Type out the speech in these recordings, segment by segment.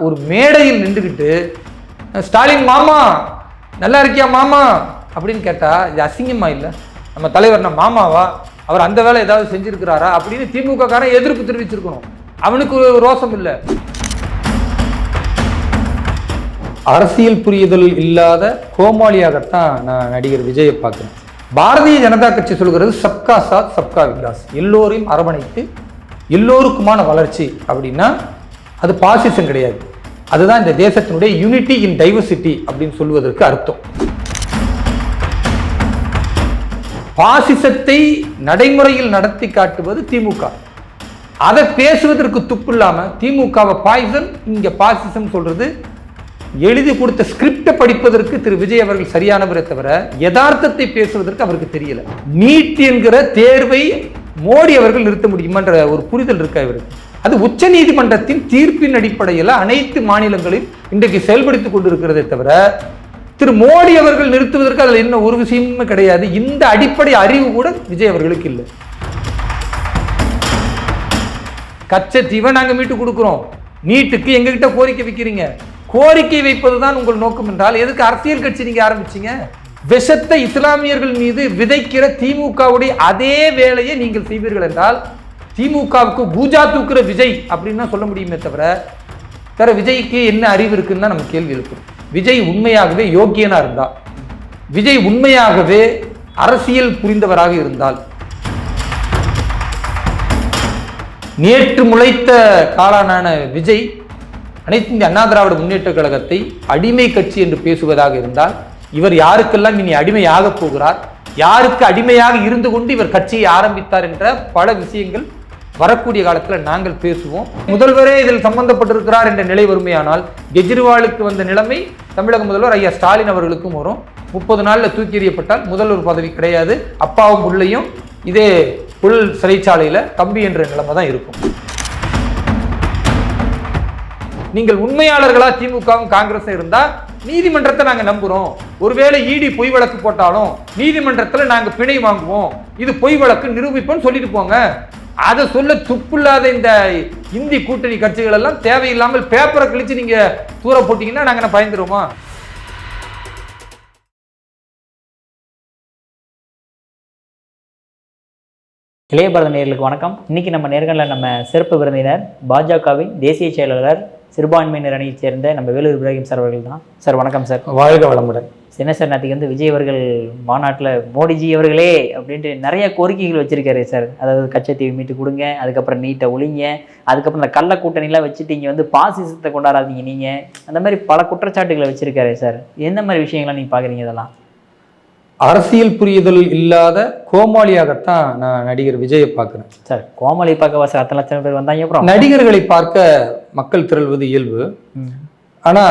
ஒரு மேடையில் நின்றுக்கிட்டு ஸ்டாலின் மாமா நல்லா இருக்கியா மாமா அப்படின்னு கேட்டா இது அசிங்கமா இல்லை? நம்ம தலைவர் மாமாவா, அவர் அந்த வேலை ஏதாவது செஞ்சிருக்கிறாரா அப்படின்னு திமுக காரன் எதிர்ப்பு தெரிவிச்சிருக்கணும். அவனுக்கு ரோசம் இல்லை. அரசியல் புரியுதல் இல்லாத கோமாளியாகத்தான் நான் நடிகர் விஜயை பார்க்கிறேன். பாரதிய ஜனதா கட்சி சொல்கிறது சப்கா சாத் சப்கா விகாஸ், எல்லோரையும் அரவணைத்து எல்லோருக்குமான வளர்ச்சி அப்படின்னா அது பாசிசம் கிடையாது. அதுதான் இந்த தேசத்தினுடைய யூனிட்டி இன் டைவர்சிட்டி அப்படின்னு சொல்வதற்கு அர்த்தம். பாசிசத்தை நடைமுறையில் நடத்தி காட்டுவது திமுக. அதை பேசுவதற்கு துப்பு இல்லாம திமுகவை பாய்சன், இங்க பாசிசம் சொல்றது எழுதி கொடுத்த ஸ்கிரிப்டை படிப்பதற்கு திரு விஜய் அவர்கள் சரியானவரை தவிர யதார்த்தத்தை பேசுவதற்கு அவருக்கு தெரியல. நீட் என்கிற தேர்வை மோடி அவர்கள் நிறுத்த முடியுமான்ற ஒரு புரிதல் இருக்கா இவருக்கு? அது உச்ச நீதிமன்றத்தின் தீர்ப்பின் அடிப்படையில் அனைத்து மாநிலங்களையும் இன்றைக்கு செயல்படுத்திக் கொண்டிருக்கிறதே தவிர திரு மோடி அவர்கள் நிறுத்துவதற்கு அதில் என்ன ஒரு விஷயமும் கிடையாது. இந்த அடிப்படை அறிவு கூட விஜய் அவர்களுக்கு இல்லை. கச்சத்தீவை நாங்க மீட்டு கொடுக்கிறோம், நீட்டுக்கு எங்ககிட்ட கோரிக்கை வைக்கிறீங்க. கோரிக்கை வைப்பதுதான் உங்கள் நோக்கம் என்றால் எதுக்கு அரசியல் கட்சி நீங்க ஆரம்பிச்சீங்க? விஷத்தை இஸ்லாமியர்கள் மீது விதைக்கிற திமுகவுடைய அதே வேலையை நீங்கள் செய்வீர்கள் என்றால் திமுகவுக்கு பூஜா தூக்குற விஜய் அப்படின்னு சொல்ல முடியுமே தவிர விஜய்க்கு என்ன அறிவு இருக்குன்னு தான் நம்ம கேள்வி இருக்கும். விஜய் உண்மையாகவே யோக்கியனா இருந்தால், விஜய் உண்மையாகவே அரசியல் புரிந்தவராக இருந்தால், நேற்று முளைத்த காளானான விஜய் அனைத்து இந்திய அண்ணா திராவிட முன்னேற்ற கழகத்தை அடிமை கட்சி என்று பேசுவதாக இருந்தால் இவர் யாருக்கெல்லாம் இனி அடிமையாக போகிறார், யாருக்கு அடிமையாக இருந்து கொண்டு இவர் கட்சியை ஆரம்பித்தார் என்ற பல விஷயங்கள் வரக்கூடிய காலத்தில் நாங்கள் பேசுவோம். முதல்வரே இதில் சம்பந்தப்பட்டிருக்கிறார் என்ற நிலை வறுமையானால் கெஜ்ரிவாலுக்கு வந்த நிலைமை தமிழக முதல்வர் ஐயா ஸ்டாலின் அவர்களுக்கும் வரும். 30 நாளில் தூக்கி எறியப்பட்டால் முதல்வர் பதவி கிடையாது, அப்பாவும் பிள்ளையும் இதே புல் சிறைச்சாலையில் கம்பி என்ற நிலைமை தான் இருக்கும். நீங்கள் உண்மையாளர்களா திமுகவும் காங்கிரஸும் இருந்தா நீதிமன்றத்தை நாங்க நம்புறோம். ஒருவேளை இடி பொய் வழக்கு போட்டாலும் நீதிமன்றத்தில் நாங்க பிணை வாங்குவோம், இது பொய் வழக்கு நிரூபிப்போம் சொல்லிட்டு போங்க. அதை சொல்ல துப்பில்லாத இந்த இந்தி கூட்டணி கட்சிகள் எல்லாம் தேவையில்லாமல் பேப்பரை கிழிச்சு நீங்க தூர போட்டீங்கன்னா நாங்க பயந்துருவோமா? இளைய பாரத நேயர்களுக்கு வணக்கம். இன்னைக்கு நம்ம நேர்களில் நம்ம சிறப்பு விருந்தினர் பாஜகவின் தேசிய செயலாளர் சிறுபான்மையினர் அணியைச் சேர்ந்த நம்ம வேலூர் இப்ராஹிம் சார் அவர்கள் தான். சார் வணக்கம் சார். வாழ்க வளமுடன். என்ன சார், நேற்றுக்கு விஜய் அவர்கள் மாநாட்டில் மோடிஜி அவர்களே அப்படின்ட்டு நிறைய கோரிக்கைகள் வச்சிருக்காரு சார். அதாவது கச்சத்தீவை மீட்டு கொடுங்க, அதுக்கப்புறம் நீட்டை ஒழிங்க, அதுக்கப்புறம் இந்த கள்ள கூட்டணிலாம் வச்சுட்டு இங்கே பாசிசத்தை கொண்டாடாதீங்க நீங்கள், அந்த மாதிரி பல குற்றச்சாட்டுகளை வச்சிருக்காரு சார். எந்த மாதிரி விஷயங்கள்லாம் நீங்கள் பார்க்குறீங்க? இதெல்லாம் அரசியல் புரியுதல் இல்லாத கோமாளியாகத்தான் நான் நடிகர் விஜயை பார்க்கிறேன் சார். கோமாளி பார்க்க வாச 10 லட்சம் பேர் வந்தாங்க. அப்புறம் நடிகர்களை பார்க்க மக்கள் திரள்வது இயல்பு, ஆனா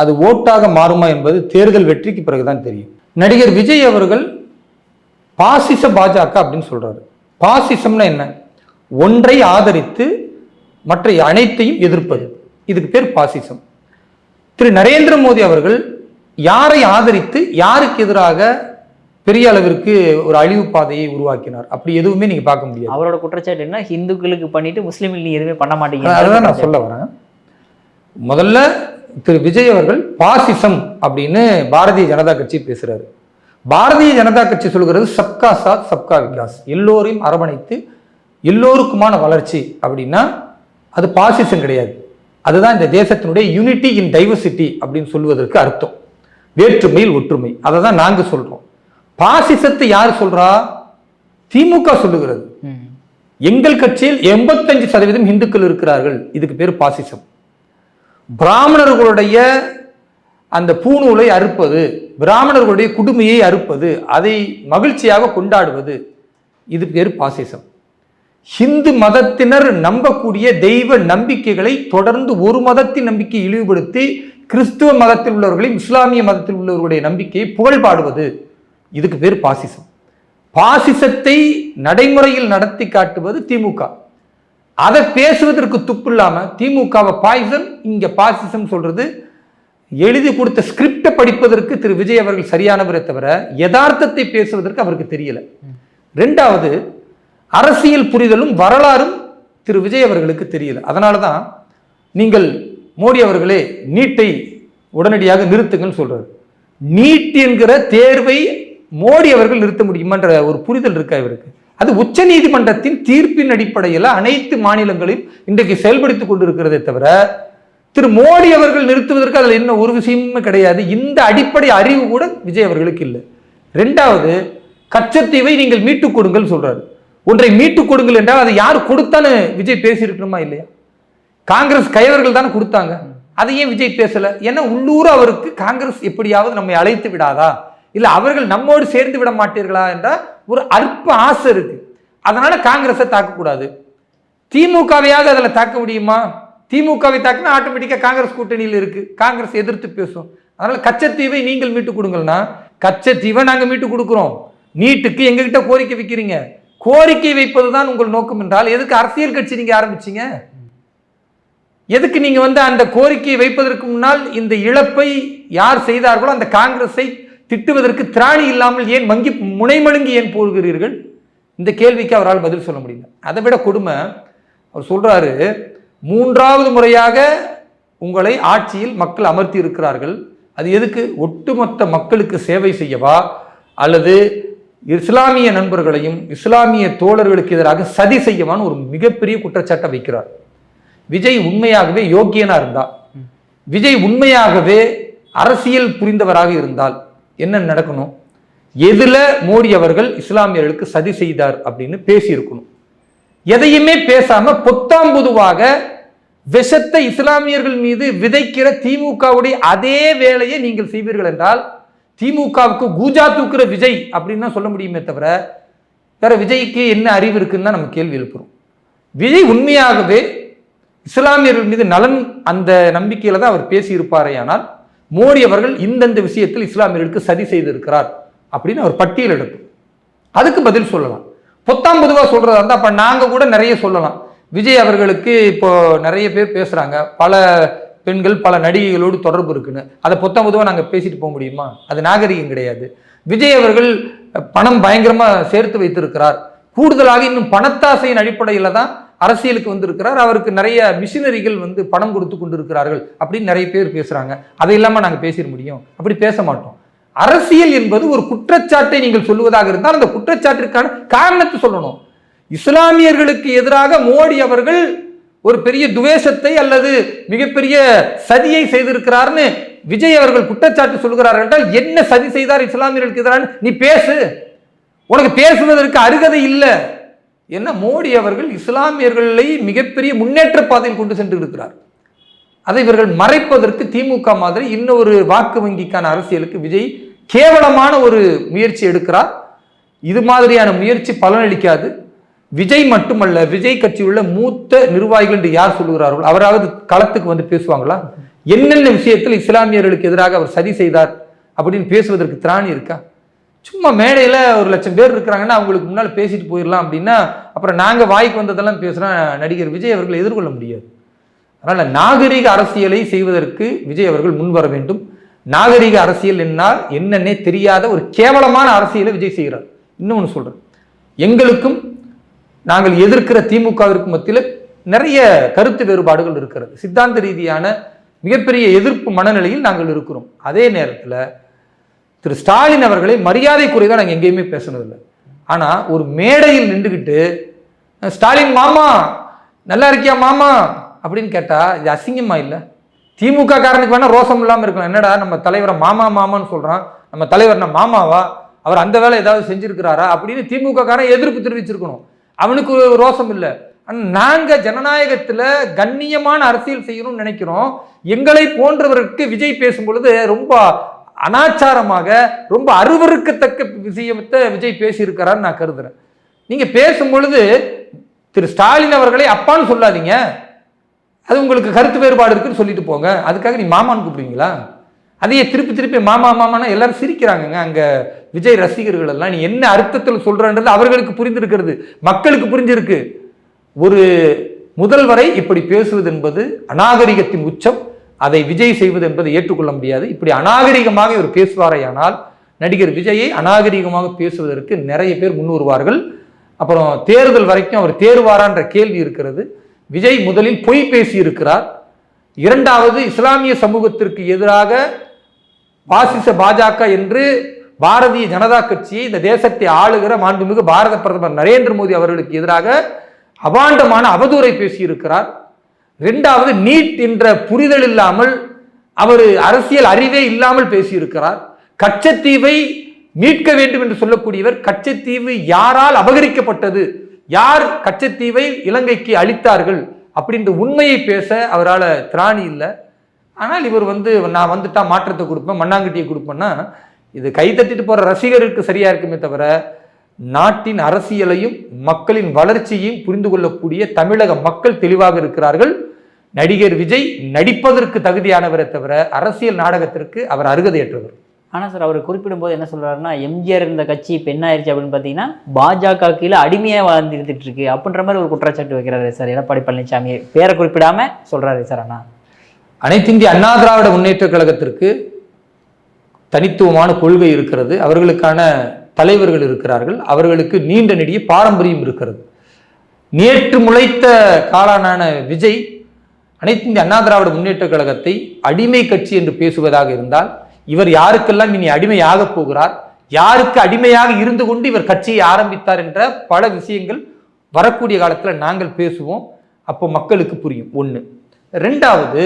அது ஓட்டாக மாறுமா என்பது தேர்தல் வெற்றிக்கு பிறகுதான் தெரியும். நடிகர் விஜய் அவர்கள் பாசிச பாஜக அப்படின்னு சொல்றாரு. பாசிசம்னா என்ன? ஒன்றை ஆதரித்து மற்ற அனைத்தையும் எதிர்ப்பது, இதுக்கு பேர் பாசிசம். திரு நரேந்திர மோடி அவர்கள் யாரை ஆதரித்து யாருக்கு எதிராக பெரிய அளவிற்கு ஒரு அழிவு பாதையை உருவாக்கினார்? அப்படி எதுவுமே நீங்க பார்க்க முடியாது. அவரோட குற்றச்சாட்டு என்ன, ஹிந்துக்களுக்கு பண்ணிட்டு முஸ்லீம்களுக்கு நீ எதுவுமே பண்ண மாட்டீங்க. அதுதான் நான் சொல்ல வரேன். முதல்ல திரு விஜய் அவர்கள் பாசிசம் அப்படின்னு பாரதிய ஜனதா கட்சி பேசுறாரு. பாரதிய ஜனதா கட்சி சொல்கிறது சப்கா சாத் சப்கா விகாஸ், எல்லோரையும் அரவணைத்து எல்லோருக்குமான வளர்ச்சி அப்படின்னா அது பாசிசம் கிடையாது. அதுதான் இந்த தேசத்தினுடைய யூனிட்டி இன் டைவர்சிட்டி அப்படின்னு சொல்வதற்கு அர்த்தம். வேற்றுமையில் ஒற்றுமை, அதை தான் நாங்க சொல்றோம். பாசிசத்தை யார் சொல்றா? திமுக சொல்லுகிறது. எங்கள் கட்சியில் 85% இந்துக்கள் இருக்கிறார்கள், இதுக்கு பேர் பாசிசம். பிராமணர்களுடைய அந்த பூணூலை அறுப்பது, பிராமணர்களுடைய குடுமையை அறுப்பது, அதை மகிழ்ச்சியாக கொண்டாடுவது, இது பேர் பாசிசம். ஹிந்து மதத்தினர் நம்பக்கூடிய தெய்வ நம்பிக்கைகளை தொடர்ந்து ஒரு மதத்தின் நம்பிக்கையை இழிவுபடுத்தி கிறிஸ்துவ மதத்தில் உள்ளவர்களையும் இஸ்லாமிய மதத்தில் உள்ளவர்களுடைய நம்பிக்கையை புகழ்பாடுவது, இதுக்கு பேர் பாசிசம். பாசிசத்தை நடைமுறையில் நடத்தி காட்டுவது திமுக. அதை பேசுவதற்கு துப்பு இல்லாம திமுகவை பாய்சன், இங்க பாசிசம் சொல்றது எழுதி கொடுத்த ஸ்கிரிப்டை படிப்பதற்கு திரு விஜய் அவர்கள் சரியானவரை தவிர யதார்த்தத்தை பேசுவதற்கு அவருக்கு தெரியல. ரெண்டாவது, அரசியல் புரிதலும் வரலாறும் திரு விஜய் அவர்களுக்கு தெரியல. அதனால தான் நீங்கள் மோடி அவர்களே நீட்டை உடனடியாக நிறுத்துங்கன்னு சொல்றாரு. நீட் என்கிற தேர்வை மோடி அவர்கள் நிறுத்த முடியுமான்ற ஒரு புரிதல் இருக்கா இவருக்கு? அது உச்ச நீதிமன்றத்தின் தீர்ப்பின் அடிப்படையில் அனைத்து மாநிலங்களையும் இன்றைக்கு செயல்படுத்திக் கொண்டிருக்கிறதே தவிர திரு மோடி அவர்கள் நிறுத்துவதற்கு அதில் என்ன ஒரு விஷயமும் கிடையாது. இந்த அடிப்படை அறிவு கூட விஜய் அவர்களுக்கு இல்லை. ரெண்டாவது, கச்சத்தீவை நீங்கள் மீட்டுக் கொடுங்கள் சொல்றாரு. ஒன்றை மீட்டுக் கொடுங்கள் என்றால் அதை யார் கொடுத்தான்னு விஜய் பேசியிருக்கணுமா இல்லையா? காங்கிரஸ் கைவர்கள் தானே கொடுத்தாங்க. அதை ஏன் விஜய் பேசல? ஏன்னா உள்ளூர் அவருக்கு காங்கிரஸ் எப்படியாவது நம்மை அழைத்து விடாதா, இல்ல அவர்கள் நம்மோடு சேர்ந்து விட மாட்டீர்களா என்ற ஒரு அற்ப ஆசை இருக்கு. அதனால காங்கிரஸை தாக்கக்கூடாது. திமுகவையாக அதில் தாக்க முடியுமா? திமுகவை தாக்கினா ஆட்டோமேட்டிக்கா காங்கிரஸ் கூட்டணியில் இருக்கு, காங்கிரஸ் எதிர்த்து பேசும். அதனால கச்சத்தீவை நீங்கள் மீட்டு கொடுங்கன்னா, கச்சத்தீவை நாங்க மீட்டு கொடுக்கிறோம். நீட்டுக்கு எங்ககிட்ட கோரிக்கை வைக்கிறீங்க, கோரிக்கை வைப்பதுதான் உங்கள் நோக்கம் என்றால் எதுக்கு அரசியல் கட்சி நீங்க ஆரம்பிச்சீங்க? எதுக்கு நீங்க அந்த கோரிக்கையை வைப்பதற்கு முன்னால் இந்த இழப்பை யார் செய்தார்களோ அந்த காங்கிரஸை திட்டுவதற்கு திராணி இல்லாமல் ஏன் முனைமழுங்கி ஏன் போகிறீர்கள்? இந்த கேள்விக்கு அவரால் பதில் சொல்ல முடியல. அதை விட கொடுமை, அவர் சொல்றாரு, மூன்றாவது முறையாக உங்களை ஆட்சியில் மக்கள் அமர்த்தி இருக்கிறார்கள். அது எதுக்கு? ஒட்டுமொத்த மக்களுக்கு சேவை செய்யவா அல்லது இஸ்லாமிய நண்பர்களையும் இஸ்லாமிய தோழர்களுக்கு எதிராக சதி செய்யவான்னு ஒரு மிகப்பெரிய குற்றச்சாட்டை வைக்கிறார். விஜய் உண்மையாகவே யோக்கியனா இருந்தா, விஜய் உண்மையாகவே அரசியல் புரிந்தவராக இருந்தால் என்ன நடக்கணும்? எதுல மோடி அவர்கள் இஸ்லாமியர்களுக்கு சதி செய்தார் அப்படின்னு பேசி இருக்கணும். எதையுமே பேசாம பொத்தாம் பொதுவாக விஷத்தை இஸ்லாமியர்கள் மீது விதைக்கிற திமுகவுடைய அதே வேலையை நீங்கள் செய்வீர்கள் என்றால் திமுகவுக்கு கூஜா தூக்குற விஜய் அப்படின்னு தான் சொல்ல முடியுமே தவிர வேற விஜய்க்கு என்ன அறிவு இருக்குன்னு தான் நம்ம கேள்வி எழுப்புறோம். விஜய் உண்மையாகவே இஸ்லாமியர்கள் மீது நலன் அந்த நம்பிக்கையில தான் அவர் பேசி இருப்பாரே. ஆனால் மோடி அவர்கள் இந்தந்த விஷயத்தில் இஸ்லாமியர்களுக்கு சதி செய்திருக்கிறார் அப்படின்னு அவர் பட்டியல் எடுக்கும், அதுக்கு பதில் சொல்லலாம். பொத்தாம் பொதுவா சொல்றதா இருந்தா அப்ப நாங்க கூட நிறைய சொல்லலாம். விஜய் அவர்களுக்கு இப்போ நிறைய பேர் பேசுறாங்க, பல பெண்கள் பல நடிகைகளோடு தொடர்பு இருக்குன்னு, அதை பொத்தாம் பொதுவா நாங்க பேசிட்டு போக முடியுமா? அது நாகரிகம் கிடையாது. விஜய் அவர்கள் பணம் பயங்கரமா சேர்த்து வைத்திருக்கிறார், கூடுதலாக இன்னும் பணத்தாசையின் அடிப்படையில தான் அரசியலுக்கு வந்திருக்கிறார், அவருக்கு நிறைய மிஷினரிகள் பணம் கொடுத்து கொண்டிருக்கிறார்கள் அப்படின்னு நிறைய பேர் பேசுறாங்க. அதை இல்லாம நாங்க பேசிட முடியும்? அப்படி பேச மாட்டோம். அரசியல் என்பது ஒரு குற்றச்சாட்டை நீங்கள் சொல்லுவதாக இருந்தால் அந்த குற்றச்சாட்டிற்கான காரணத்தை சொல்லணும். இஸ்லாமியர்களுக்கு எதிராக மோடி அவர்கள் ஒரு பெரிய துவேஷத்தை அல்லது மிகப்பெரிய சதியை செய்திருக்கிறார்னு விஜய் அவர்கள் குற்றச்சாட்டு சொல்கிறார்கள் என்றால் என்ன சதி செய்தார் இஸ்லாமியர்களுக்கு எதிரான நீ பேசு. உனக்கு பேசுவதற்கு அருகதை இல்லை. என்ன மோடி அவர்கள் இஸ்லாமியர்களை மிகப்பெரிய முன்னேற்ற பாதையில் கொண்டு சென்று இருக்கிறார். அதை இவர்கள் மறைப்பதற்கு திமுக மாதிரி இன்னொரு வாக்கு வங்கிக்கான அரசியலுக்கு விஜய் கேவலமான ஒரு முயற்சி எடுக்கிறார். இது மாதிரியான முயற்சி பலனளிக்காது. விஜய் மட்டுமல்ல, விஜய் கட்சியில் உள்ள மூத்த நிர்வாகிகள் என்று யார் சொல்லுகிறார்கள் அவராவது களத்துக்கு பேசுவாங்களா? என்னென்ன விஷயத்தில் இஸ்லாமியர்களுக்கு எதிராக அவர் சதி செய்தார் அப்படின்னு பேசுவதற்கு திராணி இருக்கா? சும்மா மேடையில் 1,00,000 பேர் இருக்கிறாங்கன்னா அவங்களுக்கு முன்னால் பேசிட்டு போயிடலாம் அப்படின்னா அப்புறம் நாங்கள் வாய்க்கு வந்ததெல்லாம் பேசுனா நடிகர் விஜய் அவர்கள் எதிர்கொள்ள முடியாது. அதனால நாகரிக அரசியலை செய்வதற்கு விஜய் அவர்கள் முன் வர வேண்டும். நாகரிக அரசியல் என்னால் என்னன்னே தெரியாத ஒரு கேவலமான அரசியலை விஜய் செய்கிறார். இன்னொன்று சொல்றேன், எங்களுக்கும் நாங்கள் எதிர்க்கிற திமுகவிற்கு மத்தியில் நிறைய கருத்து வேறுபாடுகள் இருக்கிறது. சித்தாந்த ரீதியான மிகப்பெரிய எதிர்ப்பு மனநிலையில் நாங்கள் இருக்கிறோம். அதே நேரத்தில் திரு ஸ்டாலின் அவர்களை மரியாதை குறைதான் நாங்கள் எங்கேயுமே பேசுனதில்லை. ஆனால் ஒரு மேடையில் நின்றுக்கிட்டு ஸ்டாலின் மாமா நல்லா இருக்கியா மாமா அப்படின்னு கேட்டா இது அசிங்கமா இல்லை? திமுக காரனுக்கு வேணா ரோசம் இல்லாமல் இருக்கலாம். என்னடா நம்ம தலைவரை மாமா மாமான்னு சொல்றான், நம்ம தலைவர் மாமாவா, அவர் அந்த வேலை ஏதாவது செஞ்சிருக்கிறாரா அப்படின்னு திமுக காரன் எதிர்ப்பு தெரிவிச்சிருக்கணும். அவனுக்கு ரோசம் இல்லை. நாங்க ஜனநாயகத்துல கண்ணியமான அரசியல் செய்யணும்னு நினைக்கிறோம். எங்களை போன்றவருக்கு விஜய் பேசும் பொழுது ரொம்ப அனாச்சாரமாக ரொம்ப அருவருக்கத்தக்க விஷயத்தை விஜய் பேசியிருக்கிறான்னு நான் கருதுறேன். நீங்க பேசும் பொழுது திரு ஸ்டாலின் அவர்களை அப்பான்னு சொல்லாதீங்க, அது உங்களுக்கு கருத்து வேறுபாடு இருக்குன்னு சொல்லிட்டு போங்க. அதுக்காக நீ மாமான்னு கூப்பிடுவீங்களா? அதையே திருப்பி திருப்பி மாமா மாமானா எல்லாரும் சிரிக்கிறாங்க அங்க விஜய் ரசிகர்கள் எல்லாம். நீ என்ன அர்த்தத்தில் சொல்றன்றது அவர்களுக்கு புரிந்திருக்கிறது, மக்களுக்கு புரிஞ்சிருக்கு. ஒரு முதல்வரை இப்படி பேசுவது என்பது அநாகரிகத்தின் உச்சம். அதை விஜய் செய்வது என்பதை ஏற்றுக்கொள்ள முடியாது. இப்படி அநாகரிகமாக இவர் பேசுவாரையானால் நடிகர் விஜயை அநாகரிகமாக பேசுவதற்கு நிறைய பேர் முன் வருவார்கள். அப்புறம் தேர்தல் வரைக்கும் அவர் தேர்வாரான்ற கேள்வி இருக்கிறது. விஜய் முதலில் பொய் பேசி இருக்கிறார். இரண்டாவது, இஸ்லாமிய சமூகத்திற்கு எதிராக பாசிச பாஜக என்று பாரதிய ஜனதா கட்சியை, இந்த தேசத்தை ஆளுகிற மாண்புமிகு பாரத பிரதமர் நரேந்திர மோடி அவர்களுக்கு எதிராக அபாண்டமான அவதூறை பேசியிருக்கிறார். இரண்டாவது, நீட் என்ற புரிதல் இல்லாமல் அவர் அரசியல் அறிவே இல்லாமல் பேசியிருக்கிறார். கச்சத்தீவை மீட்க வேண்டும் என்று சொல்லக்கூடியவர் கச்சத்தீவு யாரால் அபகரிக்கப்பட்டது, யார் கச்சத்தீவை இலங்கைக்கு அளித்தார்கள் அப்படின்ற உண்மையை பேச அவரால் திராணி இல்லை. ஆனால் இவர் நான் வந்துட்டா மாற்றத்தை கொடுப்பேன், மண்ணாங்கட்டியை கொடுப்பேன்னா இது கைத்தட்டிட்டு போற ரசிகருக்கு சரியா இருக்குமே தவிர நாட்டின் அரசியலையும் மக்களின் வளர்ச்சியையும் புரிந்து கொள்ளக்கூடிய தமிழக மக்கள் தெளிவாக இருக்கிறார்கள். நடிகர் விஜய் நடிப்பதற்கு தகுதியானவரை தவிர அரசியல் நாடகத்திற்கு அவர் அருகதையற்றவர். ஆனால் சார், அவர் குறிப்பிடும் போது என்ன சொல்றாருன்னா, எம்ஜிஆர் இருந்த கட்சி இப்போ என்ன ஆயிடுச்சு அப்படின்னு பார்த்தீங்கன்னா பாஜக கீழே அடிமையாக வாழ்ந்துட்டு இருக்கு அப்படின்ற மாதிரி ஒரு குற்றச்சாட்டு வைக்கிறாரு சார் எடப்பாடி பழனிசாமி. பேரை குறிப்பிடாம சொல்றாரு சார். ஆனால் அனைத்து இந்திய அண்ணா திராவிட முன்னேற்ற கழகத்திற்கு தனித்துவமான கொள்கை இருக்கிறது, அவர்களுக்கான தலைவர்கள் இருக்கிறார்கள், அவர்களுக்கு நீண்ட நெடிய பாரம்பரியம் இருக்கிறது. நேற்று முளைத்த காளானான விஜய் அனைத்து இந்திய அண்ணா திராவிட முன்னேற்ற கழகத்தை அடிமை கட்சி என்று பேசுவதாக இருந்தால் இவர் யாருக்கெல்லாம் இனி அடிமையாக போகிறார், யாருக்கு அடிமையாக இருந்து கொண்டு இவர் கட்சியை ஆரம்பித்தார் என்ற பல விஷயங்கள் வரக்கூடிய காலத்தில் நாங்கள் பேசுவோம். அப்போ மக்களுக்கு புரியும். ஒன்று. ரெண்டாவது,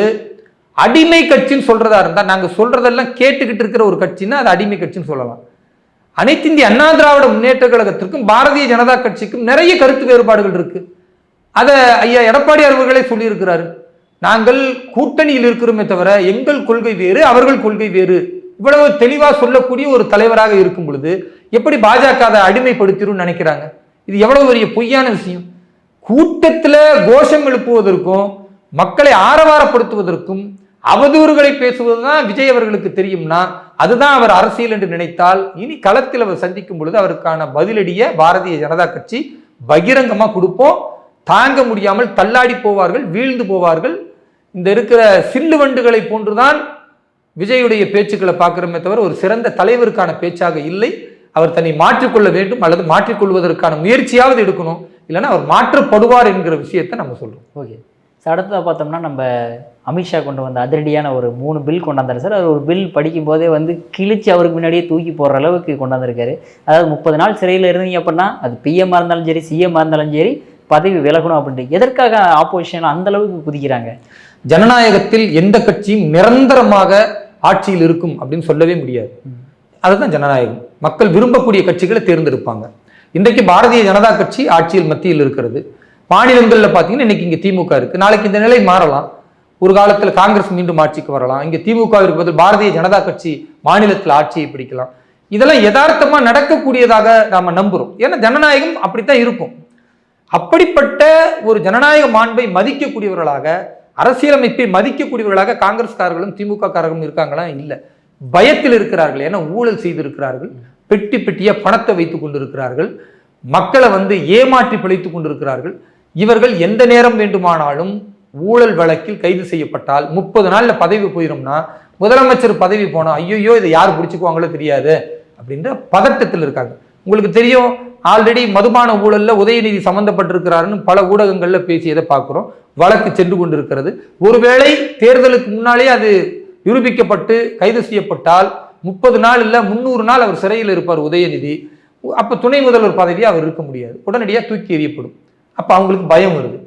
அடிமை கட்சின்னு சொல்றதா இருந்தா நாங்க சொல்றதெல்லாம் கேட்டுக்கிட்டு இருக்கிற ஒரு கட்சின்னா அது அடிமை கட்சின்னு சொல்லலாம். அனைத்து இந்திய அண்ணா திராவிட முன்னேற்ற கழகத்திற்கும் பாரதிய ஜனதா கட்சிக்கும் நிறைய கருத்து வேறுபாடுகள் இருக்கு. அதை ஐயா எடப்பாடி அவர்களே சொல்லியிருக்கிறாரு. நாங்கள் கூட்டணியில் இருக்கிறோமே தவிர எங்கள் கொள்கை வேறு, அவர்கள் கொள்கை வேறு. இவ்வளவு தெளிவா சொல்லக்கூடிய ஒரு தலைவராக இருக்கும் பொழுது எப்படி பாஜக அதை அடிமைப்படுத்திடும் நினைக்கிறாங்க? இது எவ்வளவு பெரிய பொய்யான விஷயம். கூட்டத்துல கோஷம் எழுப்புவதற்கும் மக்களை ஆரவாரப்படுத்துவதற்கும் அவதூறுகளை பேசுவதுதான் விஜய் அவர்களுக்கு தெரியும்னா அதுதான் அவர் அரசியல் என்று நினைத்தால் இனி களத்தில் அவர் சந்திக்கும் பொழுது அவருக்கான பதிலடியை பாரதிய ஜனதா கட்சி பகிரங்கமா கொடுப்போம். தாங்க முடியாமல் தள்ளாடி போவார்கள், வீழ்ந்து போவார்கள். இந்த இருக்கிற சில்லு வண்டுகளை போன்றுதான் விஜயுடைய பேச்சுக்களை பார்க்கிறோமே தவிர ஒரு சிறந்த தலைவருக்கான பேச்சாக இல்லை. அவர் தன்னை மாற்றிக்கொள்ள வேண்டும் அல்லது மாற்றிக்கொள்வதற்கான முயற்சியாவது எடுக்கணும், இல்லைன்னா அவர் மாற்றப்படுவார் என்கிற விஷயத்தை நம்ம சொல்றோம். ஓகே சார், அடுத்ததாக பார்த்தோம்னா நம்ம அமித்ஷா கொண்டு வந்த அதிரடியான ஒரு 3 பில் கொண்டாந்தாரு சார். அது ஒரு பில் படிக்கும் போதே கிழிச்சு அவருக்கு முன்னாடியே தூக்கி போடுற அளவுக்கு கொண்டாந்துருக்காரு. அதாவது 30 நாள் சிறையில் இருந்தீங்க அப்படின்னா அது பிஎம்மாக இருந்தாலும் சரி, சிஎம்மாக இருந்தாலும் சரி, பதவி விலகணும் அப்படின்ட்டு எதற்காக ஆப்போசிஷன் அந்த அளவுக்கு குதிக்கிறாங்க? ஜனநாயகத்தில் எந்த கட்சியும் நிரந்தரமாக ஆட்சியில் இருக்கும் அப்படின்னு சொல்லவே முடியாது. அதுதான் ஜனநாயகம். மக்கள் விரும்பக்கூடிய கட்சிகளை தேர்ந்தெடுப்பாங்க. இன்றைக்கு பாரதிய ஜனதா கட்சி ஆட்சியில் மத்தியில் இருக்கிறது. மாநிலங்களில் பார்த்தீங்கன்னா இன்னைக்கு இங்கே திமுக இருக்கு, நாளைக்கு இந்த நிலை மாறலாம். ஒரு காலத்தில் காங்கிரஸ் மீண்டும் ஆட்சிக்கு வரலாம், இங்கே திமுக இருப்பது பாரதிய ஜனதா கட்சி மாநிலத்தில் ஆட்சியை பிடிக்கலாம். இதெல்லாம் யதார்த்தமா நடக்கக்கூடியதாக நாம நம்புறோம். ஏன்னா ஜனநாயகம் அப்படித்தான் இருக்கும். அப்படிப்பட்ட ஒரு ஜனநாயக மாண்பை மதிக்கக்கூடியவர்களாக, அரசியலமைப்பை மதிக்கக்கூடியவர்களாக காங்கிரஸ்காரர்களும் திமுக காரர்களும் இருக்காங்களா? இல்லை, பயத்தில் இருக்கிறார்கள். ஏன்னா ஊழல் செய்திருக்கிறார்கள், பெட்டி பெட்டிய பணத்தை வைத்துக் கொண்டிருக்கிறார்கள், மக்களை ஏமாற்றி பிழைத்துக் கொண்டிருக்கிறார்கள். இவர்கள் எந்த நேரம் வேண்டுமானாலும் ஊழல் வழக்கில் கைது செய்யப்பட்டால் 30 நாள்ல பதவி போயிடும்னா முதலமைச்சர் பதவி போனா ஐயோ இதை யார் பிடிச்சுக்குவாங்களோ தெரியாது அப்படின்ற பதட்டத்தில் இருக்காங்க. உங்களுக்கு தெரியும், ஆல்ரெடி மதுபான ஊழல்ல உதயநிதி சம்பந்தப்பட்டிருக்கிறாருன்னு பல ஊடகங்கள்ல பேசியதை பார்க்கிறோம். வழக்கு சென்று கொண்டிருக்கிறது. ஒருவேளை தேர்தலுக்கு முன்னாலே அது நிரூபிக்கப்பட்டு கைது செய்யப்பட்டால் 30 நாள் இல்ல 300 நாள் அவர் சிறையில் இருப்பார் உதயநிதி. அப்ப துணை முதல்வர் பதவியை அவர் இருக்க முடியாது, உடனடியாக தூக்கி எறியப்படும். அப்ப அவங்களுக்கு பயம் வருது.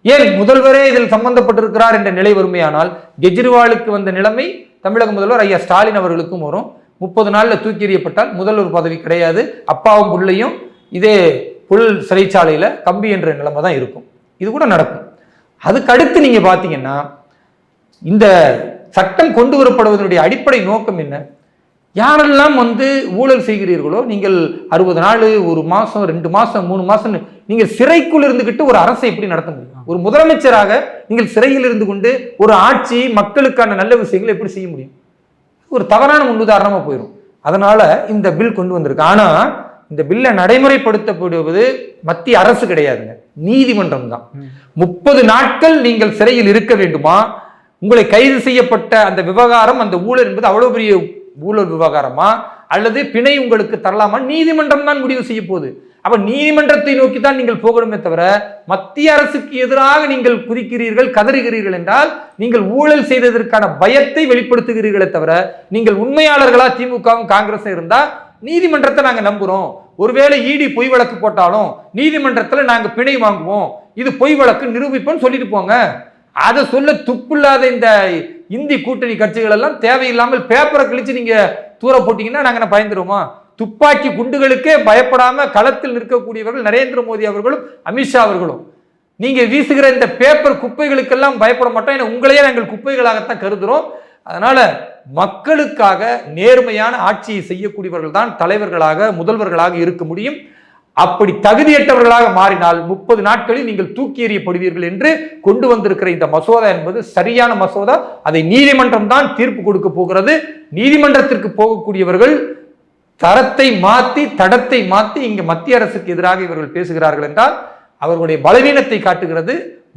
ஏன் முதல்வரே இதில் சம்பந்தப்பட்டிருக்கிறார் என்ற நிலை வறுமையானால் கெஜ்ரிவாலுக்கு வந்த நிலைமை தமிழக முதல்வர் ஐயா ஸ்டாலின் அவர்களுக்கும் வரும். 30 நாள்ல தூக்கி எறியப்பட்டால் முதல்வர் பதவி கிடையாது, அப்பாவும் பிள்ளையும் இதே புல் சிறைச்சாலையில கம்பி என்ற நிலைமை தான் இருக்கும். இது கூட நடக்கும். அதுக்கு அடுத்து நீங்க பாத்தீங்கன்னா இந்த சட்டம் கொண்டு வரப்படுவதனுடைய அடிப்படை நோக்கம் என்ன? யாரெல்லாம் ஊழல் செய்கிறீர்களோ நீங்கள் 60 நாள், 1 மாசம், 2 மாசம், 3 மாசம் நீங்கள் சிறைக்குள் இருந்துகிட்டு ஒரு அரசை எப்படி நடத்த முடியும்? ஒரு முதலமைச்சராக நீங்கள் சிறையில் இருந்து கொண்டு ஒரு ஆட்சி மக்களுக்கான நல்ல விஷயங்களை எப்படி செய்ய முடியும்? ஒரு தவறான முன்னுதாரணமா போயிடும். அதனால இந்த பில் கொண்டு வந்திருக்கு. ஆனா இந்த பில்லை நடைமுறைப்படுத்தப்படுவது மத்திய அரசு கிடையாதுங்க, நீதிமன்றம் தான். 30 நாட்கள் நீங்கள் சிறையில் இருக்க வேண்டுமா? உங்களை கைது செய்யப்பட்ட அந்த விவகாரம், அந்த ஊழல் என்பது அவ்வளவு பெரிய ஊழல் விவகாரமா அல்லது பிணை உங்களுக்கு தரலாமா? நீதிமன்றம் தான் முடிவு செய்ய போகுது. அப்ப நீதிமன்றத்தை நோக்கி தான் நீங்கள் போகணுமே தவிர மத்திய அரசுக்கு எதிராக நீங்கள் குதிக்கிறீர்கள், கதறுகிறீர்கள் என்றால் நீங்கள் ஊழல் செய்ததற்கான பயத்தை வெளிப்படுத்துகிறீர்களே தவிர நீங்கள் உண்மையாளர்களா திமுகவும் காங்கிரஸும் இருந்தா நீதிமன்றத்தை நாங்க நம்புறோம், ஒருவேளை இடி பொய் வழக்கு போட்டாலும் நீதிமன்றத்துல நாங்க பிணை வாங்குவோம், இது பொய் வழக்கு நிரூபிப்போம் சொல்லிட்டு போங்க. அதை சொல்ல துப்பில்லாத இந்த இந்தி கூட்டணி கட்சிகள் எல்லாம் தேவையில்லாமல் பேப்பரை கிழிச்சு நீங்க தூர போட்டீங்கன்னா நாங்க பயந்துருவோமா? துப்பாக்கி குண்டுகளுக்கே பயப்படாம களத்தில் நிற்கக்கூடியவர்கள் நரேந்திர மோடி அவர்களும் அமித்ஷா அவர்களும். நீங்க வீசுகிற இந்த பேப்பர் குப்பைகளுக்கெல்லாம் பயப்பட மாட்டோம், ஏன்னா உங்களையே நாங்கள் குப்பைகளாகத்தான் கருதுறோம். அதனால மக்களுக்காக நேர்மையான ஆட்சியை செய்யக்கூடியவர்கள் தான் தலைவர்களாக முதல்வர்களாக இருக்க முடியும். அப்படி தகுதியற்றவர்களாக மாறினால் 30 நாட்களில் நீங்கள் தூக்கி எறியப்படுவீர்கள் என்று கொண்டு வந்திருக்கிற இந்த மசோதா என்பது சரியான மசோதா. அதை நீதிமன்றம் தான் தீர்ப்பு கொடுக்க போகிறது. நீதிமன்றத்திற்கு போகக்கூடியவர்கள் தரத்தை மாற்றி தடத்தை மாற்றி இங்கு மத்திய அரசுக்கு எதிராக இவர்கள் பேசுகிறார்கள் என்றால் அவர்களுடைய பலவீனத்தை காட்டுகிறது.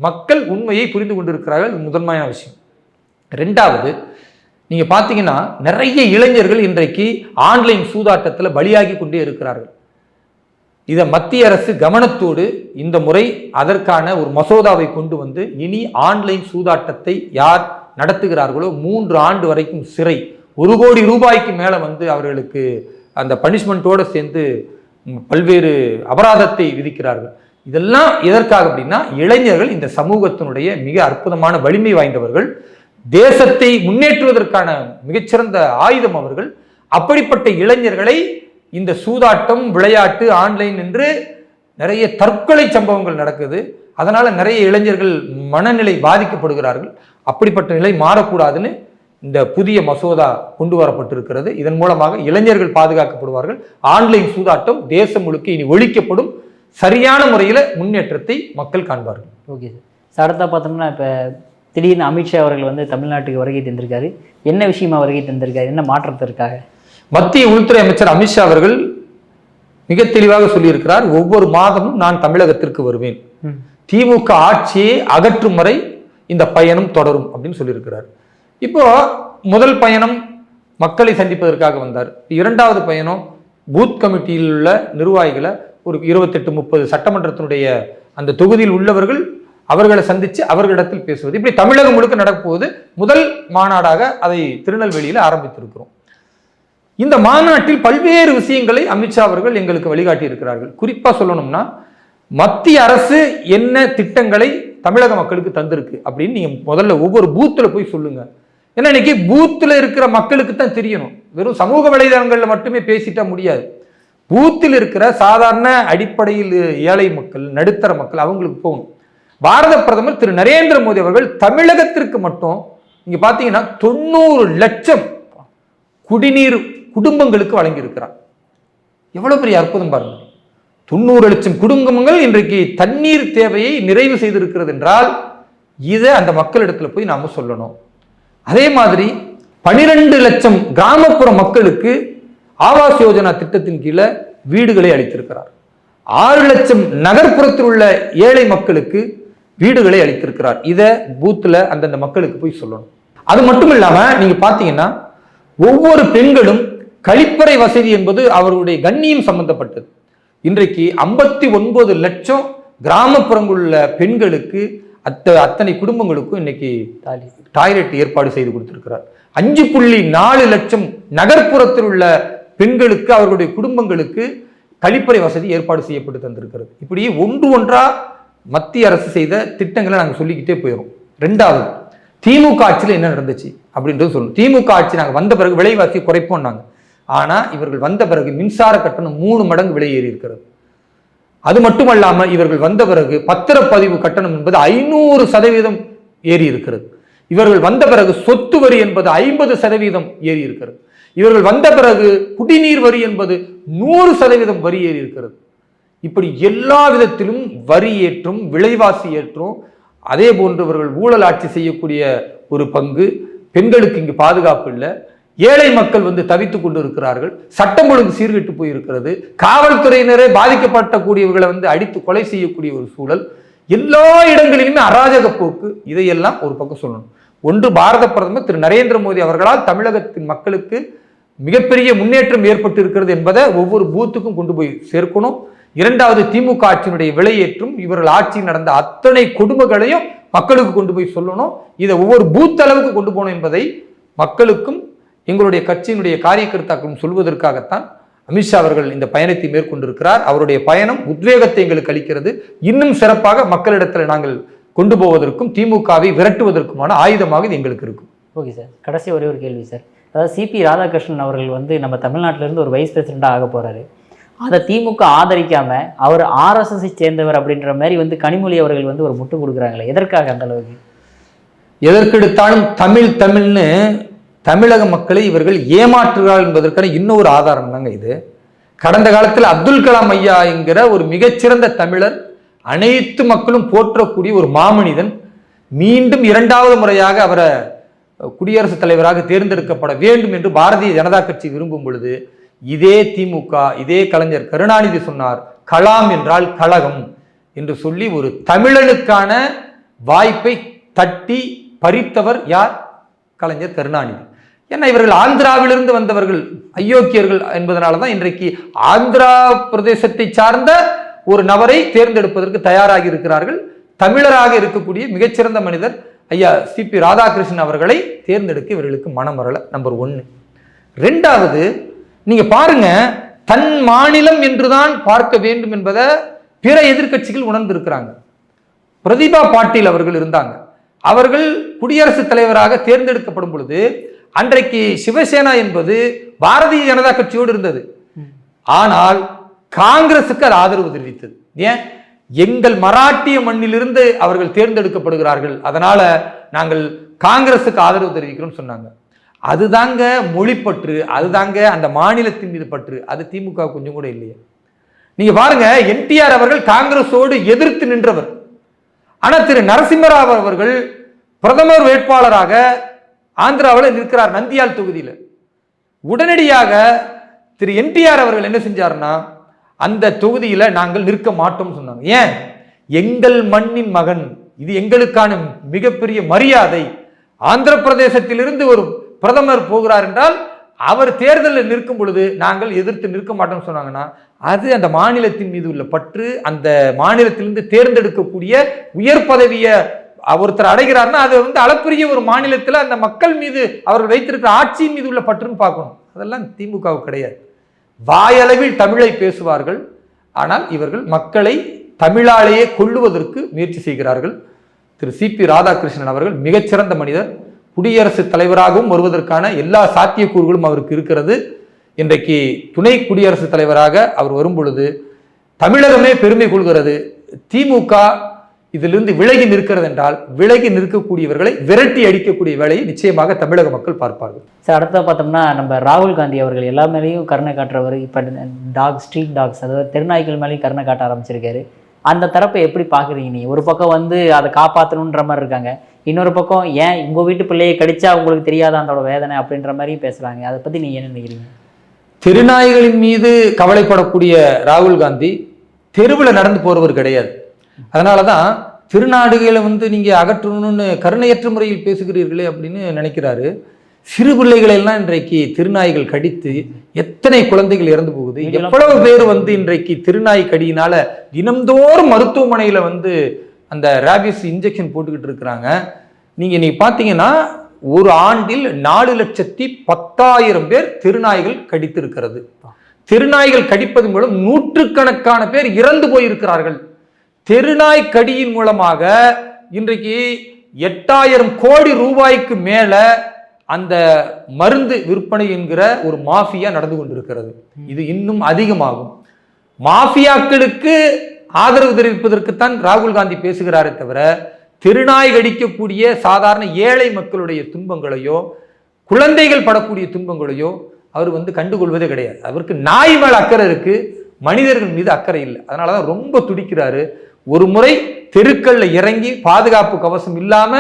மக்கள் உண்மையை புரிந்து கொண்டிருக்கிறார்கள், முதன்மையான விஷயம். ரெண்டாவது, நீங்க பாத்தீங்கன்னா நிறைய இளைஞர்கள் இன்றைக்கு ஆன்லைன் சூதாட்டத்தில் பலியாகி கொண்டே இருக்கிறார்கள். இதை மத்திய அரசு கவனத்தோடு இந்த முறை அதற்கான ஒரு மசோதாவை கொண்டு வந்து இனி ஆன்லைன் சூதாட்டத்தை யார் நடத்துகிறார்களோ 3 ஆண்டு வரைக்கும் சிறை, 1 கோடி ரூபாய்க்கு மேல வந்து அவர்களுக்கு அந்த பனிஷ்மெண்ட்டோடு சேர்ந்து பல்வேறு அபராதத்தை விதிக்கிறார்கள். இதெல்லாம் எதற்காக அப்படின்னா இளைஞர்கள் இந்த சமூகத்தினுடைய மிக அற்புதமான வலிமை வாய்ந்தவர்கள், தேசத்தை முன்னேற்றுவதற்கான மிகச்சிறந்த ஆயுதம் அவர்கள். அப்படிப்பட்ட இளைஞர்களை இந்த சூதாட்டம் விளையாட்டு ஆன்லைன் என்று நிறைய தற்கொலை சம்பவங்கள் நடக்குது. அதனால நிறைய இளைஞர்கள் மனநிலை பாதிக்கப்படுகிறார்கள். அப்படிப்பட்ட நிலை மாறக்கூடாதுன்னு இந்த புதிய மசோதா கொண்டு வரப்பட்டிருக்கிறது. இதன் மூலமாக இளைஞர்கள் பாதுகாக்கப்படுவார்கள். ஆன்லைன் சூதாட்டம் தேசம் முழுக்க இனி ஒழிக்கப்படும். சரியான முறையில் முன்னேற்றத்தை மக்கள் காண்பார்கள். Okay sir. அடுத்த பார்த்தோம்னா இப்போ திடீர்னு அமித்ஷா அவர்கள் வந்து தமிழ்நாட்டுக்கு வருகை தந்திருக்காரு. என்ன விஷயமா வருகை தந்திருக்காரு? என்ன மாற்றத்திற்காக? மத்திய உள்துறை அமைச்சர் அமித்ஷா அவர்கள் மிக தெளிவாக சொல்லியிருக்கிறார், ஒவ்வொரு மாதமும் நான் தமிழகத்திற்கு வருவேன், திமுக ஆட்சியை அகற்றும் வரை இந்த பயணம் தொடரும் அப்படின்னு சொல்லியிருக்கிறார். இப்போ முதல் பயணம் மக்களை சந்திப்பதற்காக வந்தார். இரண்டாவது பயணம் பூத் கமிட்டியில் உள்ள நிர்வாகிகளை ஒரு 28-30 சட்டமன்றத்தினுடைய அந்த தொகுதியில் உள்ளவர்கள் அவர்களை சந்தித்து அவர்களிடத்தில் பேசுவது, இப்படி தமிழகம் முழுக்க நடப்போது முதல் மாநாடாக அதை திருநெல்வேலியில் ஆரம்பித்திருக்கிறோம். இந்த மாநாட்டில் பல்வேறு விஷயங்களை அமித்ஷா அவர்கள் எங்களுக்கு வழிகாட்டி இருக்கிறார்கள். குறிப்பா சொல்லணும்னா மத்திய அரசு என்ன திட்டங்களை தமிழக மக்களுக்கு தந்திருக்கு அப்படின்னு நீங்க முதல்ல ஒவ்வொரு பூத்துல போய் சொல்லுங்க. ஏன்னா இன்னைக்கு பூத்துல இருக்கிற மக்களுக்கு தான் தெரியணும். வெறும் சமூக வலைதளங்கள்ல மட்டுமே பேசிட்டா முடியாது. பூத்தில் இருக்கிற சாதாரண அடிப்படையில் ஏழை மக்கள், நடுத்தர மக்கள் அவங்களுக்கு போகணும். பாரத பிரதமர் திரு நரேந்திர மோடி அவர்கள் தமிழகத்திற்கு மட்டும் இங்க பாத்தீங்கன்னா 90 லட்சம் குடிநீர் குடும்பங்களுக்கு வழங்கி இருக்கிறார். எவ்வளவு பெரிய அற்புதம் பாருங்க. 90 லட்சம் குடும்பங்கள் இன்றைக்கு தண்ணீர் தேவையை நிறைவு செய்திருக்கிறது என்றால் இதை அந்த மக்களிடத்துல போய் நாம சொல்லணும். அதே மாதிரி 12 லட்சம் கிராமப்புற மக்களுக்கு ஆவாஸ் யோஜனா திட்டத்தின் கீழே வீடுகளை அளித்திருக்கிறார். 6 லட்சம் நகர்ப்புறத்தில் உள்ள ஏழை மக்களுக்கு வீடுகளை அளித்திருக்கிறார். இதை பூத்துல அந்தந்த மக்களுக்கு போய் சொல்லணும். அது மட்டும் இல்லாம நீங்க பாத்தீங்கன்னா ஒவ்வொரு பெண்களும் கழிப்பறை வசதி என்பது அவர்களுடைய கண்ணியம் சம்பந்தப்பட்டது. இன்றைக்கு 59 லட்சம் கிராமப்புறங்கள் உள்ள பெண்களுக்கு அத்தனை குடும்பங்களுக்கும் இன்னைக்கு டாய்லெட் ஏற்பாடு செய்து கொடுத்திருக்கிறார். 5.4 லட்சம் நகர்ப்புறத்தில் உள்ள பெண்களுக்கு அவர்களுடைய குடும்பங்களுக்கு கழிப்பறை வசதி ஏற்பாடு செய்யப்பட்டு தந்திருக்கிறது. இப்படி ஒன்று ஒன்றா மத்திய அரசு செய்த திட்டங்களை நாங்கள் சொல்லிக்கிட்டே போயிடும். ரெண்டாவது, திமுக ஆட்சியில் என்ன நடந்துச்சு அப்படின்றது சொல்லணும். திமுக ஆட்சி நாங்கள் வந்த பிறகு விலைவாசி குறைப்போம் நாங்கள். ஆனா இவர்கள் வந்த பிறகு மின்சார கட்டணம் 3 மடங்கு விலை ஏறி இருக்கிறது. அது மட்டுமல்லாம இவர்கள் வந்த பிறகு பத்திரப்பதிவு கட்டணம் என்பது 500% ஏறி இருக்கிறது. இவர்கள் வந்த பிறகு சொத்து வரி என்பது 50% ஏறி இருக்கிறது. இவர்கள் வந்த பிறகு குடிநீர் வரி என்பது 100% வரி ஏறி இருக்கிறது. இப்படி எல்லா விதத்திலும் வரி ஏற்றும், விலைவாசி ஏற்றும். அதே போன்று இவர்கள் ஊழல் ஆட்சி செய்யக்கூடிய ஒரு பங்கு. பெண்களுக்கு இங்கு பாதுகாப்பு இல்லை. ஏழை மக்கள் தவித்துக் கொண்டு இருக்கிறார்கள். சட்டம் ஒழுங்கு சீர்கெட்டு போயிருக்கிறது. காவல்துறையினரே பாதிக்கப்பட்டக்கூடியவர்களை அடித்து கொலை செய்யக்கூடிய ஒரு சூழல். எல்லா இடங்களிலுமே அராஜக போக்கு. இதையெல்லாம் ஒரு பக்கம் சொல்லணும். ஒன்று, பாரத பிரதமர் திரு நரேந்திர மோடி அவர்களால் தமிழகத்தின் மக்களுக்கு மிகப்பெரிய முன்னேற்றம் ஏற்பட்டு இருக்கிறது என்பதை ஒவ்வொரு பூத்துக்கும் கொண்டு போய் சேர்க்கணும். இரண்டாவது திமுக ஆட்சியினுடைய விலையேற்றும், இவர்கள் ஆட்சியில் நடந்த அத்தனை கொடுமைகளையும் மக்களுக்கு கொண்டு போய் சொல்லணும். இதை ஒவ்வொரு பூத் அளவுக்கு கொண்டு போகணும் என்பதை மக்களுக்கும் எங்களுடைய கட்சியினுடைய காரியகர்த்தாக்களும் சொல்வதற்காகத்தான் அமித்ஷா அவர்கள் இந்த பயணத்தை மேற்கொண்டிருக்கிறார். அவருடைய பயணம் உத்வேகத்தை எங்களுக்கு அளிக்கிறது. இன்னும் சிறப்பாக மக்களிடத்தில் நாங்கள் கொண்டு போவதற்கும் திமுகவை விரட்டுவதற்குமான ஆயுதமாக இது எங்களுக்கு இருக்கும். ஓகே சார், கடைசி ஒரே ஒரு கேள்வி சார். அதாவது சிபி ராதாகிருஷ்ணன் அவர்கள் வந்து நம்ம தமிழ்நாட்டிலேருந்து ஒரு வைஸ் பிரசிடெண்ட்டாக ஆக போகிறாரு. அதை திமுக ஆதரிக்காம அவர் ஆர்எஸ்எஸ்ஐ சேர்ந்தவர் அப்படின்ற மாதிரி வந்து கனிமொழி அவர்கள் வந்து ஒரு முட்டு கொடுக்குறாங்களே, எதற்காக அந்த அளவுக்கு? எதற்கெடுத்தாலும் தமிழ்னு தமிழக மக்களை இவர்கள் ஏமாற்றுகிறார்கள் என்பதற்கான இன்னொரு ஆதாரம் தாங்க இது. கடந்த காலத்தில் அப்துல் கலாம் ஐயா என்கிற ஒரு மிகச்சிறந்த தமிழர், அனைத்து மக்களும் போற்றக்கூடிய ஒரு மாமனிதன், மீண்டும் இரண்டாவது முறையாக அவரை குடியரசுத் தலைவராக தேர்ந்தெடுக்கப்பட வேண்டும் என்று பாரதிய ஜனதா கட்சி விரும்பும் பொழுது இதே திமுக, இதே கலைஞர் கருணாநிதி சொன்னார், கலாம் என்றால் கழகம் என்று சொல்லி ஒரு தமிழனுக்கான வாய்ப்பை தட்டி பறித்தவர் யார்? கலைஞர் கருணாநிதி. ஏன்னா இவர்கள் ஆந்திராவிலிருந்து வந்தவர்கள், அயோக்கியர்கள் என்பதனால தான் இன்றைக்கு ஆந்திரா பிரதேசத்தை சார்ந்த ஒரு நபரை தேர்ந்தெடுப்பதற்கு தயாராகி இருக்கிறார்கள். தமிழராக இருக்கக்கூடிய மிகச்சிறந்த மனிதர் ஐயா சிபி ராதாகிருஷ்ணன் அவர்களை தேர்ந்தெடுக்க இவர்களுக்கு மனம் வரல. நம்பர் 1. 2வது, நீங்க பாருங்க, தன் மாநிலம் என்றுதான் பார்க்க வேண்டும் என்பதை பிற எதிர்க்கட்சிகள் உணர்ந்திருக்கிறாங்க. பிரதிபா பாட்டீல் அவர்கள் இருந்தாங்க. அவர்கள் குடியரசுத் தலைவராக தேர்ந்தெடுக்கப்படும் பொழுது அன்றைக்கு சிவசேனா என்பது பாரதிய ஜனதா கட்சியோடு இருந்தது. ஆனால் காங்கிரசுக்கு அது ஆதரவு தெரிவித்தது. ஏன்? எங்கள் மராட்டிய மண்ணிலிருந்து அவர்கள் தேர்ந்தெடுக்கப்படுகிறார்கள், அதனால நாங்கள் காங்கிரசுக்கு ஆதரவு தெரிவிக்கிறோம் சொன்னாங்க. அதுதாங்க மொழிப்பற்று, அதுதாங்க அந்த மாநிலத்தின் மீது பற்று. அது திமுக கொஞ்சம் கூட இல்லையே. நீங்க பாருங்க, என்டிஆர் அவர்கள் காங்கிரஸோடு எதிர்த்து நின்றவர். ஆனா திரு நரசிம்மராவ் அவர்கள் பிரதமர் வேட்பாளராக ஆந்திராவில் நிற்கிறார், நந்தியால் தொகுதியில். உடனடியாக திரு என்டிஆர் அவர்கள் என்ன செஞ்சாருன்னா, அந்த தொகுதியில நாங்கள் நிற்க மாட்டோம் சொன்னாங்க. ஏன்? எங்கள் மண்ணின் மகன், இது எங்களுக்கான மிகப்பெரிய மரியாதை. ஆந்திர பிரதேசத்திலிருந்து ஒரு பிரதமர் போகிறார் என்றால் அவர் தேர்தலில் நிற்கும் பொழுது நாங்கள் எதிர்த்து நிற்க மாட்டோம்னு சொன்னாங்கன்னா, அது அந்த மாநிலத்தின் மீது உள்ள பற்று. அந்த மாநிலத்திலிருந்து தேர்ந்தெடுக்கக்கூடிய உயர் பதவியை ஒருத்தர் அடைகிறார்னா அது வந்து அளப்பரிய ஒரு மாநிலத்தில் அந்த மக்கள் மீது அவர்கள் வைத்திருக்கிற ஆட்சியின் மீது உள்ள பற்றுன்னு பார்க்கணும். அதெல்லாம் திமுகவுக்கு கிடையாது. வாயளவில் தமிழை பேசுவார்கள், ஆனால் இவர்கள் மக்களை தமிழாலேயே கொள்ளுவதற்கு முயற்சி செய்கிறார்கள். திரு சிபி ராதாகிருஷ்ணன் அவர்கள் மிகச்சிறந்த மனிதர், குடியரசுத் தலைவராகவும் வருவதற்கான எல்லா சாத்தியக்கூறுகளும் அவருக்கு இருக்கிறது. இன்றைக்கு துணை குடியரசுத் தலைவராக அவர் வரும் பொழுது தமிழகமே பெருமை கொள்கிறது. திமுக இதிலிருந்து விலகி நிற்கிறது என்றால் விலகி நிற்கக்கூடியவர்களை விரட்டி அடிக்கக்கூடிய வேலையை நிச்சயமாக தமிழக மக்கள் பார்ப்பார்கள். சார், அடுத்த பார்த்தோம்னா நம்ம ராகுல் காந்தி அவர்கள் எல்லா மேலேயும் கருணை காட்டுறவர். இப்போ ஸ்ட்ரீட் டாக்ஸ், அதாவது தெருநாய்கள் மேலேயும் கருணை காட்ட ஆரம்பிச்சிருக்காரு. அந்த தரப்பை எப்படி பார்க்குறீங்க? நீ ஒரு பக்கம் வந்து அதை காப்பாற்றணுன்ற மாதிரி இருக்காங்க, இன்னொரு பக்கம் ஏன் உங்கள் வீட்டு பிள்ளையை கடிச்சா உங்களுக்கு தெரியாத அதோட வேதனை அப்படின்ற மாதிரியும் பேசுகிறாங்க. அதை பற்றி நீங்கள் என்ன நினைக்கிறீங்க? தெருநாய்களின் மீது கவலைப்படக்கூடிய ராகுல் காந்தி தெருவில் நடந்து போறவர் கிடையாது. அதனால தான் திருநாடுகளை வந்து நீங்கள் அகற்றணும்னு கருணையற்ற முறையில் பேசுகிறீர்களே அப்படின்னு நினைக்கிறாரு. சிறு பிள்ளைகளை எல்லாம் இன்றைக்கு திருநாய்கள் கடித்து எத்தனை குழந்தைகள் இறந்து போகுது. எவ்வளவு பேர் வந்து இன்றைக்கு திருநாய் கடியினால தினம்தோறும் மருத்துவமனையில் வந்து அந்த ரேபிஸ் இன்ஜெக்ஷன் போட்டுக்கிட்டு இருக்கிறாங்க. நீங்க பார்த்தீங்கன்னா ஒரு ஆண்டில் 4,10,000 பேர் திருநாய்கள் கடித்திருக்கிறது. திருநாய்கள் கடிப்பது மூலம் நூற்றுக்கணக்கான பேர் இறந்து போயிருக்கிறார்கள். தெருநாய் கடியின் மூலமாக இன்றைக்கு 8,000 கோடி ரூபாய்க்கு மேல அந்த மருந்து விற்பனை என்கிற ஒரு மாஃபியா நடந்து கொண்டிருக்கிறது. இது இன்னும் அதிகமாகும். மாஃபியாக்களுக்கு ஆதரவு தெரிவிப்பதற்குத்தான் ராகுல் காந்தி பேசுகிறாரே தவிர திருநாய் கடிக்கக்கூடிய சாதாரண ஏழை மக்களுடைய துன்பங்களையோ குழந்தைகள் படக்கூடிய துன்பங்களையோ அவர் வந்து கண்டுகொள்வதே கிடையாது. அவருக்கு நாய் மேல் அக்கறை இருக்கு, மனிதர்கள் மீது அக்கறை இல்லை. அதனாலதான் ரொம்ப துடிக்கிறாரு. ஒரு முறை தெருக்கல்ல இறங்கி பாதுகாப்பு கவசம் இல்லாம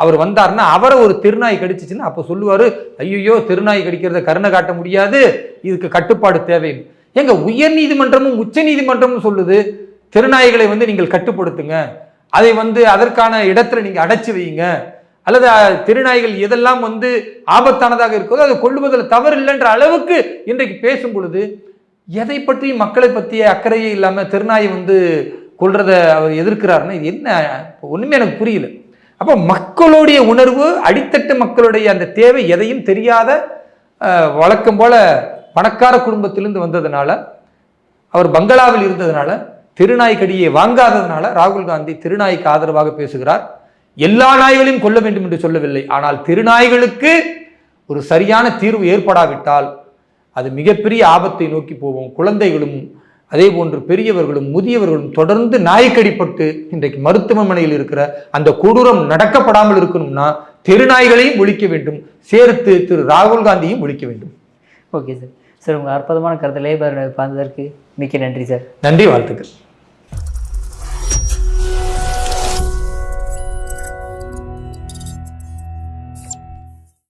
அவர் வந்தார்னா, அவரை ஒரு திருநாய் கடிச்சிச்சுன்னா அப்ப சொல்லுவாரு, ஐயோ திருநாய் கடிக்கிறத கருணை காட்ட முடியாது, இதுக்கு கட்டுப்பாடு தேவைன்னு. எங்க உயர் நீதிமன்றமும் உச்ச நீதிமன்றமும் சொல்லுது, திருநாய்களை வந்து நீங்கள் கட்டுப்படுத்துங்க, அதை வந்து அதற்கான இடத்துல நீங்க அடைச்சு வையுங்க, அல்லது திருநாய்கள் எதெல்லாம் வந்து ஆபத்தானதாக இருக்கிறதோ அதை கொள்ளுவதில் தவறு இல்லைன்ற அளவுக்கு இன்றைக்கு பேசும் பொழுது எதை பற்றி மக்களை பற்றிய அக்கறையே இல்லாமல் தெருநாயை வந்து கொள்றத அவர் எதிர்க்கிறாருன்னா இது என்ன, ஒன்றுமே எனக்கு புரியல. அப்போ மக்களுடைய உணர்வு, அடித்தட்டு மக்களுடைய அந்த தேவை எதையும் தெரியாத வழக்கம் போல பணக்கார குடும்பத்திலிருந்து வந்ததுனால, அவர் பங்களாவில் இருந்ததுனால, தெருநாய் கடியை வாங்காததுனால ராகுல் காந்தி தெருநாய்க்கு ஆதரவாக பேசுகிறார். எல்லா நாய்களையும் கொல்ல வேண்டும் என்று சொல்லவில்லை. ஆனால் தெருநாய்களுக்கு ஒரு சரியான தீர்வு ஏற்படாவிட்டால் அது மிகப்பெரிய ஆபத்தை நோக்கி போவோம். குழந்தைகளும் அதே போன்று பெரியவர்களும் முதியவர்களும் தொடர்ந்து நாய்க்கடிப்பட்டு இன்றைக்கு மருத்துவமனையில் இருக்கிற அந்த கொடூரம் நடக்கப்படாமல் இருக்கணும்னா தெருநாய்களையும் ஒழிக்க வேண்டும், சேர்த்து திரு ராகுல் காந்தியும் ஒழிக்க வேண்டும். Okay sir. சார், உங்கள் அற்புதமான கருத்தை லேபர் பார்த்ததற்கு மிக்க நன்றி சார். நன்றி, வாழ்த்துக்கள்.